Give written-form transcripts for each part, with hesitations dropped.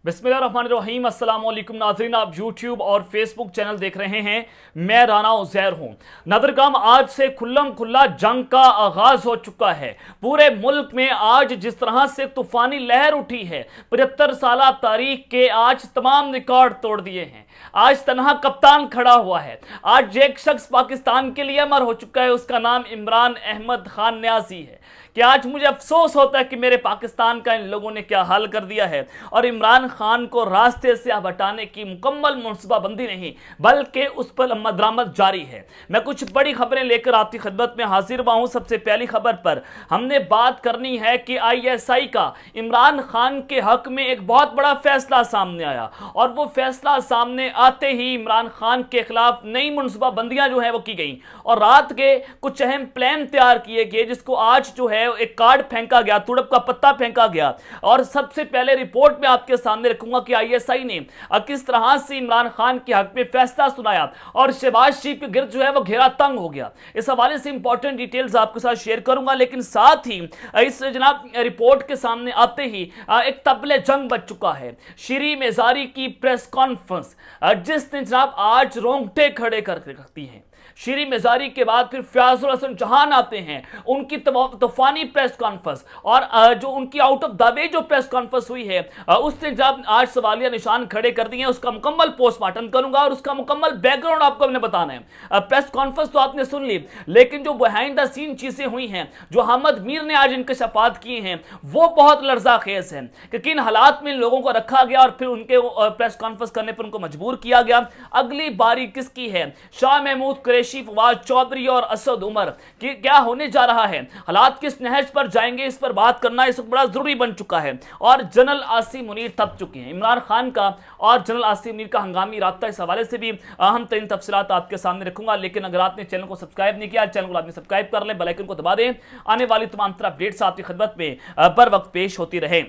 बिस्मिल्लाहिर्रहमानिर्रहीम अस्सलाम वालेकुम नाज़रीन, आप यूट्यूब और फेसबुक चैनल देख रहे हैं। मैं राना उज़ैर हूं। नदरगाम आज से खुल्लम खुल्ला जंग का आगाज हो चुका है। पूरे मुल्क में आज जिस तरह से तूफानी लहर उठी है, 75 साल तारीख के आज तमाम रिकॉर्ड तोड़ दिए हैं। आज तनहा कप्तान खड़ा हुआ है। आज एक शख्स पाकिस्तान के लिए अमर हो चुका है, उसका नाम इमरान अहमद खान न्याजी है। कि आज मुझे अफसोस होता है कि मेरे पाकिस्तान का इन लोगों ने क्या हाल कर दिया है, और इमरान खान को रास्ते से अब हटाने की मुकम्मल मुनसूबाबंदी नहीं बल्कि उस पर मदरामद जारी है। मैं कुछ बड़ी खबरें लेकर आपकी खिदमत में हाजिर हुआ हूं। सबसे पहली खबर पर हमने बात करनी है कि ISI का इमरान खान के हक में एक बहुत बड़ा फैसला सामने आया, और वो फैसला सामने आते ही इमरान खान के खिलाफ नई मुनसूबाबंदियां जो है वो की गई, और रात के कुछ अहम प्लान तैयार किए गए, जिसको आज जो है एक कार्ड फेंका गया, तुड़प का पत्ता फेंका गया। और सबसे पहले रिपोर्ट में आपके सामने रखूंगा कि ISI ने किस तरह से इमरान खान के हक में फैसला सुनाया, और शहबाज शरीफ के गिर्द जो है वो घेरा तंग हो गया। इस हवाले से इंपॉर्टेंट डिटेल्स आपके साथ शेयर करूंगा, लेकिन साथ ही इस जनाब रिपोर्ट के सामने आते ही एक तबले जंग बच चुका है। शीरी मेजारी की प्रेस कॉन्फ्रेंस जिसने जनाब आज रोंगटे खड़े कर रखती है। शीरी मेजारी के बाद फिर फयाजुल हसन चौहान आते हैं, उनकी तूफानी प्रेस कॉन्फ्रेंस, और जो उनकी आउट ऑफ द वे जो प्रेस कॉन्फ्रेंस हुई है उसने जब आज सवालिया निशान खड़े कर दिए हैं। उसका मुकम्मल पोस्टमार्टम करूंगा और उसका मुकम्मल बैकग्राउंड आपको मैंने बताना है। प्रेस कॉन्फ्रेंस तो आपने सुन ली, लेकिन जो बिहाइंड द सीन चीजें हुई हैं, जो अहमद मीर ने आज इंकशाफात किए हैं, वो बहुत लर्जाखेज है कि किन हालात में इन लोगों को रखा गया और फिर उनके प्रेस कॉन्फ्रेंस करने पर उनको मजबूर किया गया। अगली बारी किसकी है? शाह महमूद कुरैशी, फवाद चौधरी और असद उमर कि क्या होने जा रहा है, हालात किस नहज पर जाएंगे, इस पर बात करना इस वक्त बड़ा जरूरी बन चुका है। और जनरल आसिम मुनीर थप चुके हैं। इमरान खान का और जनरल आसिम मुनीर का हंगामी राब्ता, इस हवाले से भी अहम तरीन तफसीलात आपके सामने रखूंगा। लेकिन अगर आपने चैनल को सब्सक्राइब नहीं किया, चैनल को आपने सब्सक्राइब कर ले, बेल आइकन को दबा दें। आने वाली तमाम तरह अपडेट्स आपकी खिदमत में बर वक्त पेश होती रहे।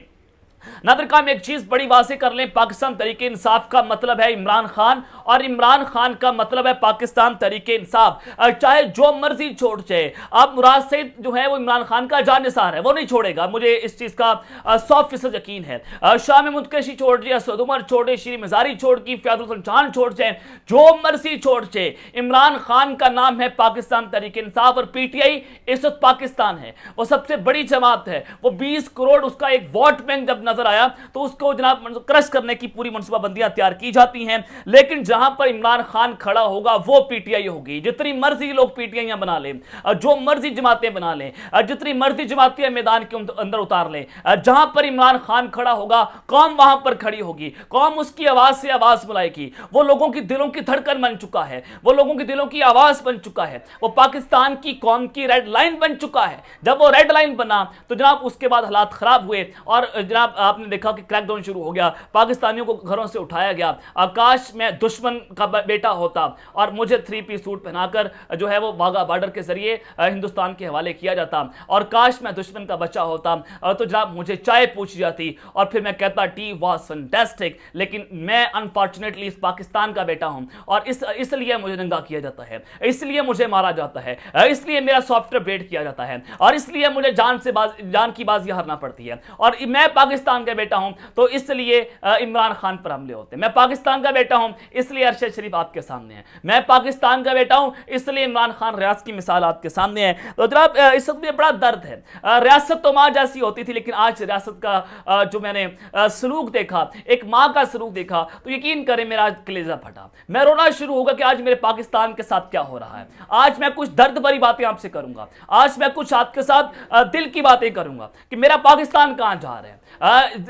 नादरका में एक चीज बड़ी वाज़े कर लें, पाकिस्तान तरीके इंसाफ का मतलब है इमरान खान, और इमरान खान का मतलब है पाकिस्तान तरीके इंसाफ। चाहे जो मर्जी छोड़ जाए, आप मुराद सईद जो है वो इमरान खान का जानिसार है, वो नहीं छोड़ेगा, मुझे इस चीज का 100% यकीन है। शाह महमूद कुरैशी छोड़ जाए, असद उमर छोड़े, शीरी मेजारी छोड़ की, फयाजुल हसन चौहान छोड़ जाए, जो मर्जी छोड़ जाए, इमरान खान का नाम है पाकिस्तान तरीके इंसाफ। और PTI इस वक्त पाकिस्तान है, वो सबसे बड़ी जमात है। वो 20 करोड़ उसका एक वोट बैंक जब नजर आया तो उसको जनाब क्रश करने की पूरी मनसूबाबंदियां तैयार की जाती हैं। लेकिन जहां पर इमरान खान खड़ा होगा वो PTI होगी। जितनी मर्जी लोग PTI बना लें, जो मर्जी जमातें बना लें, जितनी मर्जी जमातें मैदान के अंदर उतार लें, जहां पर इमरान खान खड़ा होगा कौम वहां पर खड़ी होगी। कौम उसकी आवाज से आवाज बुलाएगी। वो लोगों की दिलों की धड़कन बन चुका है, वो लोगों की दिलों की आवाज बन चुका है, वो पाकिस्तान की कौम की रेड लाइन बन चुका है। जब वो रेड लाइन बना तो जनाब उसके बाद हालात खराब हुए, और जनाब आपने देखा कि क्रैकडाउन शुरू हो गया, पाकिस्तानियों को घरों से उठाया गया। आकाश में दुश्मन का बेटा होता और मुझे 3 पीस सूट पहनाकर जो है वो वाघा बॉर्डर के जरिए हिंदुस्तान के हवाले किया जाता, और काश मैं दुश्मन का बच्चा होता तो जनाब मुझे चाय पूछी जाती और फिर मैं कहता टी वाज फैंटास्टिक। लेकिन मैं अनफॉर्चुनेटली इस पाकिस्तान का बेटा हूं, और इसलिए मुझे नंगा किया जाता है, इसलिए मुझे मारा जाता है, इसलिए मेरा सॉफ्टवेयर ब्रेड किया जाता है, और इसलिए मुझे जान की बाजी हारना पड़ती है। और मैं पाकिस्तान का बेटा हूं तो इसलिए इमरान खान पर हमले होते हैं। मैं पाकिस्तान का बेटा हूं इसलिए अरशद शरीफ आपके सामने है। मैं पाकिस्तान का बेटा हूं इसलिए इमरान खान रियासत की मिसाल आपके सामने है। तो जनाब इस वक्त बड़ा दर्द है। रियासत तो मां जैसी होती थी, लेकिन आज रियासत का जो मैंने सलूक देखा, एक मां का सलूक देखा, तो यकीन करें मेरा कलेजा फटा। मैं रोना शुरू होगा कि आज मेरे पाकिस्तान के साथ क्या हो रहा है। आज मैं कुछ दर्द भरी बातें आपसे करूंगा, आज मैं कुछ आपके साथ दिल की बातें करूंगा कि मेरा पाकिस्तान कहां जा रहा है।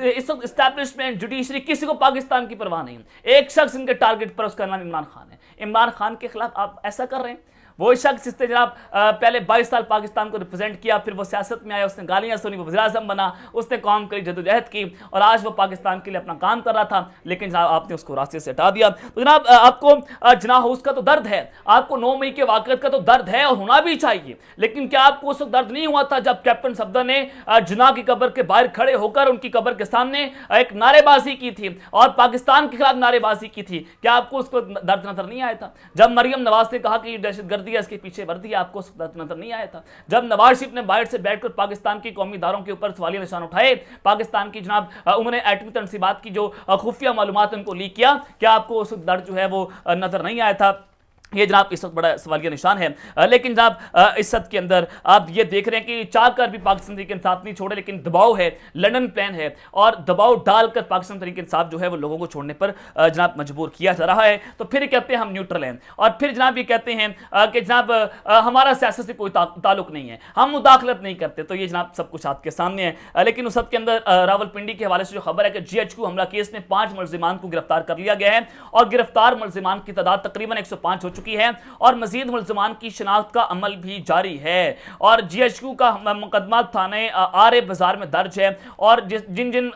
इस वक्त एस्टैब्लिशमेंट, जुडिशरी, किसी को पाकिस्तान की परवाह नहीं। एक शख्स इनके टारगेट पर, उसका नाम इमरान खान है। इमरान खान के खिलाफ आप ऐसा कर रहे हैं। वो शख्स जिसने जनाब पहले 22 साल पाकिस्तान को रिप्रेजेंट किया, फिर वो सियासत में आया, उसने गालियां सुनी, वो वज़ीर-ए-आज़म बना, उसने काम करी, जदोजहद की, और आज वो पाकिस्तान के लिए अपना काम कर रहा था, लेकिन जनाब आपने उसको रास्ते से हटा दिया। तो जनाब आपको जिनाह हाउस का तो दर्द है, आपको 9 मई के वाक़यात का तो दर्द है, और होना भी चाहिए। लेकिन क्या आपको उस वक्त दर्द नहीं हुआ था जब कैप्टन सफदर ने जिनाह की कब्र के बाहर खड़े होकर उनकी कब्र के सामने एक नारेबाजी की थी और पाकिस्तान के खिलाफ नारेबाजी की थी? क्या आपको उसको दर्द नजर नहीं आया था जब मरियम नवाज ने कहा कि दहशतगर्द दिया, इसके पीछे वर्दी, आपको नजर नहीं आया था जब नवाज शरीफ ने बाहर से बैठकर पाकिस्तान की कौमी इदारों के ऊपर सवालिया निशान उठाए, पाकिस्तान की जनाब उन्होंने एटमी तनसीबात की जो खुफिया मालूमात उनको लीक किया, क्या आपको उस दर्द जो है वो नजर नहीं आया था? ये जनाब इस वक्त बड़ा सवालिया निशान है। लेकिन जनाब इस सद के अंदर आप ये देख रहे हैं कि चाहकर भी पाकिस्तान तहरीक इंसाफ नहीं छोड़े, लेकिन दबाव है, लंदन प्लान है और दबाव डालकर पाकिस्तान तहरीक इंसाफ जो है वो लोगों को छोड़ने पर जनाब मजबूर किया जा रहा है। तो फिर कहते हैं हम न्यूट्रल हैं, और फिर जनाब ये कहते हैं कि जनाब हमारा सियासत से कोई ताल्लुक नहीं है, हम मुदाखलत नहीं करते। तो ये जनाब सब कुछ आपके सामने है। लेकिन उस सद के अंदर रावलपिंडी के हवाले से जो खबर है कि GHQ हमला केस में 5 मुलजिमान को गिरफ्तार कर लिया गया है और गिरफ्तार मुलजिमान की तादाद तकरीबन 105 हो चुकी है और मजीद मुलजमान की शनाख्त का अमल भी जारी है। और GHQ का मुकदमा थाने आरे बाजार में दर्ज है और जिन जिन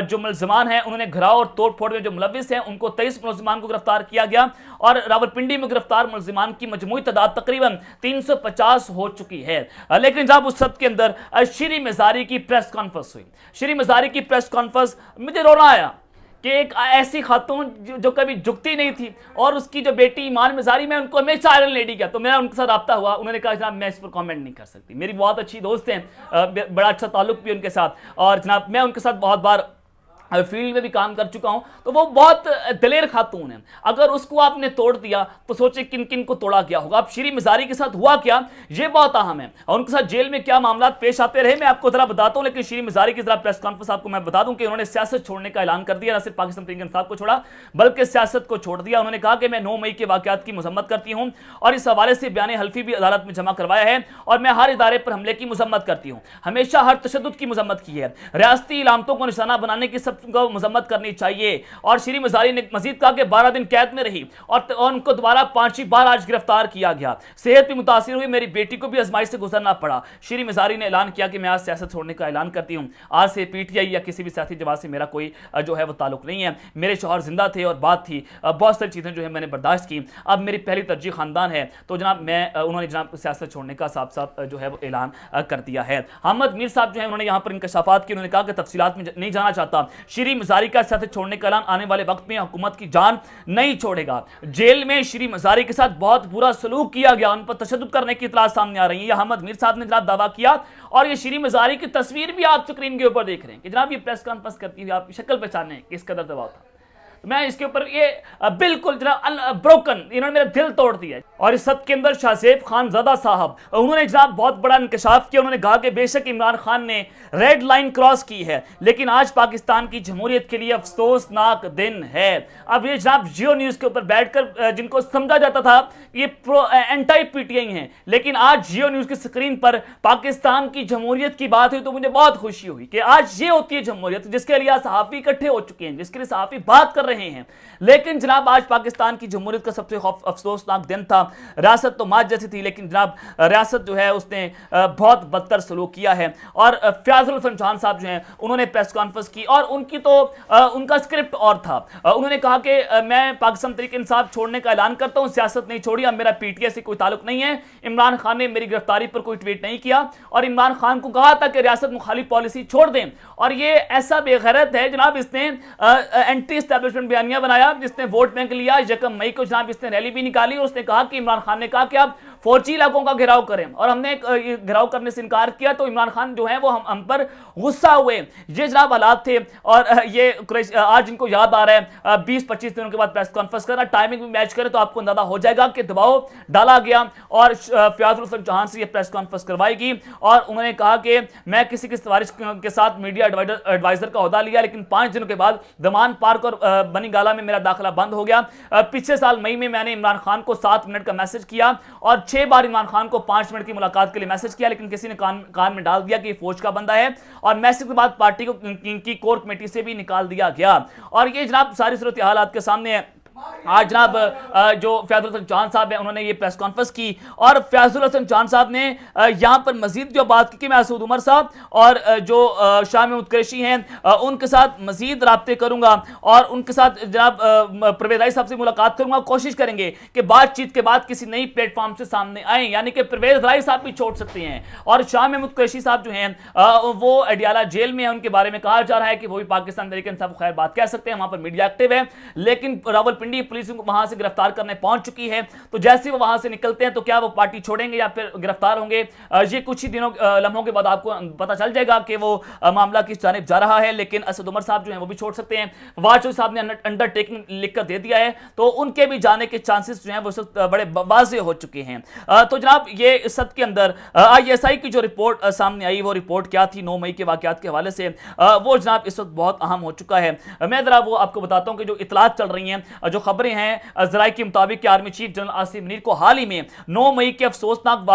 जो मुलजमान हैं उन्होंने घराव और तोड़ फोड़ में जो मुलविस हैं उनको 23 मुलजमान को गिरफ्तार किया गया और रावलपिंडी में गिरफ्तार मुलजमान की मजमूई तादाद तकरीबन 350 हो चुकी है। लेकिन जब उस सब के अंदर श्री मज़ारी की प्रेस कॉन्फ्रेंस हुई, श्री मज़ारी की प्रेस कॉन्फ्रेंस, मुझे रोना आया कि एक ऐसी खातून जो कभी झुकती नहीं थी और उसकी जो बेटी ईमान मज़ारी, मैं उनको हमेशा आयरन लेडी किया, तो मेरा उनके साथ रब्ता हुआ, उन्होंने कहा जनाब मैं इस पर कमेंट नहीं कर सकती। मेरी बहुत अच्छी दोस्त हैं, बड़ा अच्छा ताल्लुक भी उनके साथ, और जनाब मैं उनके साथ बहुत बार फील्ड में भी काम कर चुका हूं, तो वो बहुत दलेर खातून है। अगर उसको आपने तोड़ दिया तो सोचे किन किन को तोड़ा गया होगा। अब श्री मज़ारी के साथ हुआ क्या, ये बहुत अहम है, और उनके साथ जेल में क्या मामला पेश आते रहे मैं आपको जरा बताता हूं। लेकिन श्री मज़ारी की जरा प्रेस कॉन्फ्रेंस आपको मैं बता दूं कि उन्होंने सियासत छोड़ने का ऐलान कर दिया, न सिर्फ पाकिस्तान तहरीक इंसाफ को छोड़ा बल्कि सियासत को छोड़ दिया। उन्होंने कहा कि मैं 9 मई के वाकयात की मजम्मत करती हूं और इस हवाले से बयान हल्फी भी अदालत में जमा करवाया है और मैं हर इदारे पर हमले की मजम्मत करती हूं, हमेशा हर तशद्दुद की मजम्मत की है, रियासती इलामतों को निशाना बनाने की सबको मजम्मत करनी चाहिए। और श्री मज़ारी ने मजीद कहा कि 12 दिन कैद में रही और उनको दोबारा 5वीं बार आज गिरफ्तार किया गया, सेहत भी मुतासिर हुई, मेरी बेटी को भी आजमाइश से गुजरना पड़ा। श्री मज़ारी ने ऐलान किया कि मैं आज सियासत छोड़ने का ऐलान करती हूं, आज से PTI या किसी भी सियासी जमात से मेरा कोई जो है वो ताल्लुक नहीं है, मेरे शौहर जिंदा थे और बात थी, बहुत सारी चीज़ें जो है मैंने बर्दाश्त की, अब मेरी पहली तरजीह खानदान है। तो जनाब मैं उन्होंने जनाब सियासत छोड़ने का साफ साफ जो है वो ऐलान कर दिया है। अहमद मीर साहब जो है उन्होंने यहाँ पर इंकशाफात की, उन्होंने कहा कि तफसीलात में नहीं जाना चाहता, श्री मज़ारी का सियासत छोड़ने का ऐलान आने वाले वक्त में हुकूमत की जान नहीं छोड़ेगा। जेल में श्री मज़ारी के साथ बहुत बुरा सलूक किया गया, उन पर तशद्दुद करने की इतलात सामने आ रही है, अहमद मीर साहब ने जनाब दावा किया और ये श्री मज़ारी की तस्वीर भी आप स्क्रीन के ऊपर देख रहे हैं कि जनाब ये प्रेस कॉन्फ्रेंस करती हुई आप शक्ल पहचाने किस कदर दबाव था। तो मैं इसके ऊपर ये बिल्कुल जनाब ब्रोकन, इन्होंने मेरा दिल तोड़ दिया। और इस सब के अंदर शाहज़ेब खानज़ादा साहब उन्होंने जनाब बहुत बड़ा इंकशाफ किया, उन्होंने कहा कि बेशक इमरान खान ने रेड लाइन क्रॉस की है लेकिन आज पाकिस्तान की जमहूरियत के लिए अफसोसनाक दिन है। अब ये जनाब जियो न्यूज़ के ऊपर बैठकर जिनको समझा जाता था ये एंटी PTI हैं, लेकिन आज जियो न्यूज़ की स्क्रीन पर पाकिस्तान की जमहूरियत की बात हुई तो मुझे बहुत खुशी हुई कि आज ये होती है जमहूरियत जिसके लिए सहाफ़ी इकट्ठे हो चुके हैं, जिसके लिए सहाफ़ी बात कर रहे हैं। लेकिन जनाब आज पाकिस्तान की जमहूरियत का सबसे अफसोसनाक दिन था। रियासत तो माज जैसी थी लेकिन जनाब रियासत जो है उसने बहुत बदतर सलूक किया है। और फयाजुल हसन चौहान साहब जो हैं उन्होंने प्रेस कॉन्फ्रेंस की और उनकी तो उनका स्क्रिप्ट और था, उन्होंने कहा कि मैं पाकिस्तान तहरीक इंसाफ छोड़ने का ऐलान करता हूं, सियासत नहीं छोड़ी, अब मेरा PTI से कोई ताल्लुक नहीं है। इमरान खान ने मेरी गिरफ्तारी पर कोई ट्वीट नहीं किया और इमरान खान को कहा था कि रियासत मुखालिफ पॉलिसी छोड़ दें। और ये ऐसा बेगैरत है जनाब, इसने एंटी एस्टैब्लिशमेंट बयानिया बनाया जिसने वोट बैंक लिया। 1 मई को जनाब इसने रैली भी निकाली और उसने कहा कि इमरान खान ने कहा कि आप फौजी इलाकों का घेराव करें और हमने घेराव करने से इनकार किया तो इमरान खान जो है वो हम पर गुस्सा हुए। ये जनाब हालात थे और ये आज इनको याद आ रहा है 20-25 दिनों के बाद प्रेस कॉन्फ्रेंस करना, टाइमिंग भी मैच करें तो आपको अंदाजा हो जाएगा कि दबाव डाला गया और फयाजुल हसन चौहान से ये प्रेस कॉन्फ्रेंस करवाएगी। और उन्होंने कहा कि मैं किसी की सिफारिश के साथ मीडिया एडवाइजर का ओहदा लिया लेकिन 5 दिनों के बाद दमान पार्क और बनी गाला में मेरा दाखिला बंद हो गया। पिछले साल मई में मैंने इमरान खान को 7 मिनट का मैसेज किया और 6 बार इमरान खान को 5 मिनट की मुलाकात के लिए मैसेज किया लेकिन किसी ने कान में डाल दिया कि फौज का बंदा है और मैसेज के बाद पार्टी को की कोर कमेटी से भी निकाल दिया गया। और ये जनाब सारी सूरत हाल आपके सामने है। आज जनाब जो फयाजुल हसन चौहान साहब हैं उन्होंने ये प्रेस कॉन्फ्रेंस की और फयाजुल हसन चौहान साहब ने यहाँ पर मजीद जो बात की कि मैं असद उमर साहब और जो शाह महमूद कुरैशी हैं उनके साथ मजीद राब्ते करूँगा और उनके साथ जनाब परवेज़ राई साहब से मुलाकात करूँगा, कोशिश करेंगे कि बातचीत के बाद किसी नई प्लेटफॉर्म से सामने आए, यानी कि परवेज़ राई साहब भी छोड़ सकते हैं। और शाह महमूद कुरैशी साहब जो हैं वो अडियाला जेल में है, उनके बारे में कहा जा रहा है कि वो भी पाकिस्तान तहरीक इंसाफ खैर बात कह सकते हैं, वहाँ पर मीडिया एक्टिव है। लेकिन रावलपिंडी रावलपिंडी पुलिस उनको वहां से गिरफ्तार करने पहुंच चुकी है। तो जैसे वो वहां से निकलते हैं तो क्या वो पार्टी छोड़ेंगे या फिर गिरफ्तार होंगे, ये कुछ ही दिनों लम्हों के बाद आपको पता चल जाएगा कि वो मामला किस जानिब जा रहा है। लेकिन असद उमर साहब जो हैं वो भी छोड़ सकते हैं। वाजपेयी साहब ने अंडरटेकिंग लिखकर दे दिया है, तो उनके भी जाने के चांसेस जो हैं वो बड़े वाज़ेह हो चुके हैं। तो जनाब ये इस सद के अंदर ISI की जो रिपोर्ट सामने आई, वो रिपोर्ट क्या थी 9 मई के वाकयात के हवाले से, वो जनाब इस वक्त बहुत अहम हो चुका है। मैं जरा वो आपको बताता हूं कि जो इतलात चल रही हैं, जो खबरें हैं जराए के मुताबिक कि army chief general Asim Munir को हाल ही में 9 मई के अफसोसनाक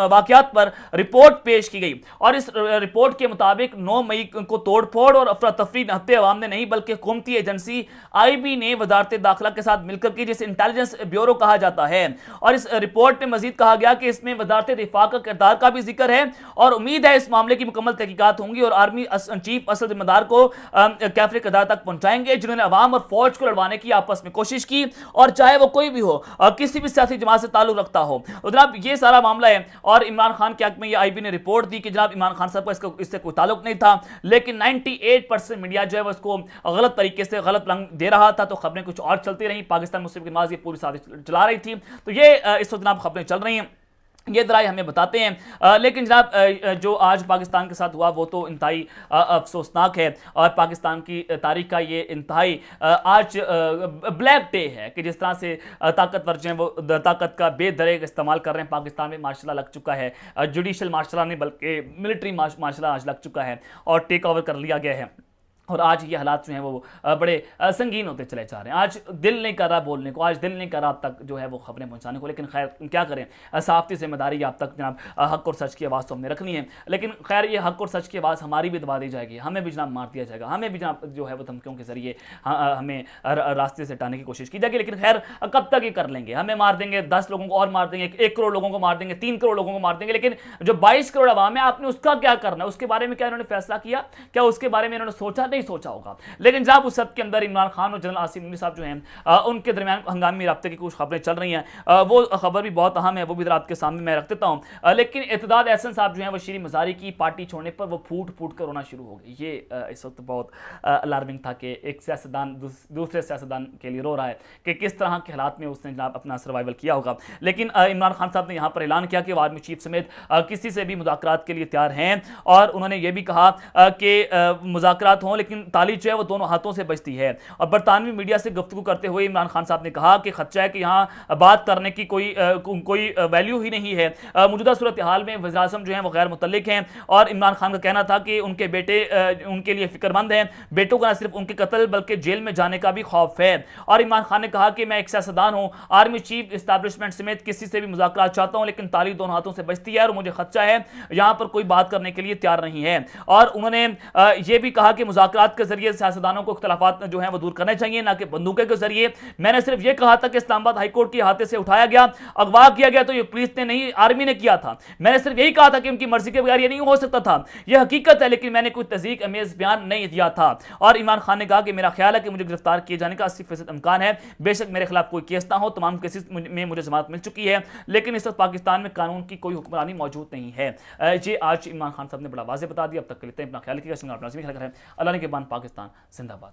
वाकयात पर रिपोर्ट पेश की गई। और इस रिपोर्ट के मुताबिक 9 मई को तोड़फोड़ और अफरा तफरी नहते अवाम ने नहीं बल्कि हुकूमती एजेंसी IB ने वजारत दाखिला के साथ मिलकर की, जिसे इंटेलिजेंस ब्यूरो कहा जाता है। और इस रिपोर्ट में मजीद कहा गया कि इसमें वजारत दिफा का किरदार का भी जिक्र है और उम्मीद है इस मामले की मुकम्मल तहकीकात होंगी और आर्मी चीफ असल जिम्मेदार को कैफरे किरदार तक पहुंचाएंगे जिन्होंने अवाम और फौज को लड़वाने की आपस में कोशिश की, और चाहे वो कोई भी हो, किसी भी सियासी जमात से ताल्लुक रखता हो। तो जनाब ये सारा मामला है। और इमरान खान के हक में ये IB ने रिपोर्ट दी कि जनाब इमरान खान साहब का इससे कोई ताल्लुक नहीं था, लेकिन 98% मीडिया जो है वो इसको गलत तरीके से गलत रंग दे रहा था। तो खबरें कुछ और चलती रही, पाकिस्तान मुस्लिम की नमाज ये पूरी साजिश चला रही थी। तो ये इस वक्त जनाब खबरें चल रही हैं, ये दराई हमें बताते हैं। लेकिन जनाब जो आज पाकिस्तान के साथ हुआ वो तो इंतहाई अफसोसनाक है और पाकिस्तान की तारीख का ये इंतहाई आज ब्लैक डे है कि जिस तरह से ताकतवर जो है वो ताकत का बेदरेग इस्तेमाल कर रहे हैं। पाकिस्तान में मार्शल लग चुका है, जुडिशल मार्शल नहीं बल्कि मिलिट्री मार्शल आज लग चुका है और टेक ओवर कर लिया गया है। और आज ये हालात जो हैं वो बड़े संगीन होते चले जा रहे हैं। आज दिल नहीं कर रहा बोलने को, आज दिल नहीं कर रहा आप तक जो है वो खबरें पहुंचाने को, लेकिन खैर क्या करें, सहाफ़ती जिम्मेदारी आप तक जनाब हक और सच की आवाज़ तो हमने रखनी है। लेकिन खैर ये हक और सच की आवाज़ हमारी भी दबा दी जाएगी, हमें भी जनाब मार दिया जाएगा, हमें भी जनाब जो है वो धमकियों के जरिए हमें रास्ते से हटाने की कोशिश की जाएगी। लेकिन खैर कब तक ये कर लेंगे, हमें मार देंगे, 10 लोगों को और मार देंगे, 1 करोड़ लोगों को मार देंगे, 3 करोड़ लोगों को मार देंगे, लेकिन जो 22 करोड़ अवाम है आपने उसका क्या करना है, उसके बारे में क्या इन्होंने फैसला किया, क्या उसके बारे में इन्होंने सोचा, नहीं सोचा होगा। लेकिन जब उस सब के अंदर इमरान खान और जनरल आसिम मुनीर साहब जो हैं उनके दरमियान हंगामी राब्ते की कुछ खबरें चल रही हैं, वो खबर भी बहुत अहम है, वो भी आपके सामने मैं रख देता हूं। लेकिन इत्तेदाद एहसन साहब जो हैं वो शीरी मजारी की पार्टी छोड़ने पर वो फूट फूट कर रोना शुरू हो गई। ये इस वक्त बहुत अलार्मिंग था कि एक सियासतदान दूसरे सियासतदान के लिए रो रहा है कि किस तरह के हालात में उसने जनाब अपना सर्वाइवल किया होगा। लेकिन इमरान खान साहब ने यहाँ पर ऐलान किया कि वो आर्मी चीफ समेत किसी से भी मुज़ाकरात के लिए तैयार हैं और उन्होंने ये भी कहा कि मुज़ाकरात हों लेकिन ताली जो है वो दोनों हाथों से बचती है। और बरतानवी मीडिया से गुफ्तगू करते हुए इमरान खान साहब ने कहा कि खदशा है कि यहाँ बात करने की कोई वैल्यू ही नहीं है। मौजूदा सूरत हाल में वज़ीर आज़म जो हैं वो गैर मुतल्लिक हैं और इमरान खान का कहना था कि उनके बेटे उनके लिए फिक्रमंद हैं, बेटों का न सिर्फ उनके कत्ल बल्कि जेल में जाने का भी खौफ है। और इमरान खान ने कहा कि मैं एक सियासतदान हूँ, आर्मी चीफ इस्टेब्लिशमेंट समेत किसी से भी मुज़ाकरात चाहता हूँ लेकिन ताली दोनों हाथों से बचती है और मुझे खदशा है यहाँ पर कोई बात करने के लिए तैयार नहीं है। और उन्होंने ये भी कहा कि मुज़ाकरात के जरिए सियासतदानों को इख्तलाफात जो हैं वो दूर करने चाहिए, ना कि बंदूकों के जरिए। मैंने सिर्फ ये कहा था कि इस्लामाबाद हाईकोर्ट के हाथे से उठाया गया, अगवा किया गया तो ये पुलिस ने नहीं आर्मी ने किया था। मैंने सिर्फ यही कहा था कि उनकी मर्जी के बगैर ये नहीं हो सकता था, यह हकीकत है, लेकिन मैंने कोई तज़ीक अमेज बयान नहीं दिया था। और इमरान खान ने कहा कि मेरा ख्याल है कि मुझे गिरफ्तार किए जाने का 80% इम्कान है, बेशक मेरे खिलाफ कोई केस ना हो, तमाम केसेस में मुझे जमानत मिल चुकी है, लेकिन इस वक्त पाकिस्तान में कानून की कोई हुक्मरानी मौजूद नहीं है। ये आज इमरान खान साहब ने बड़ा वाज़ेह बता दिया। अब तक के लिए अपना ख्याल रखिएगा। अल्लाह ने के बाद पाकिस्तान जिंदाबाद।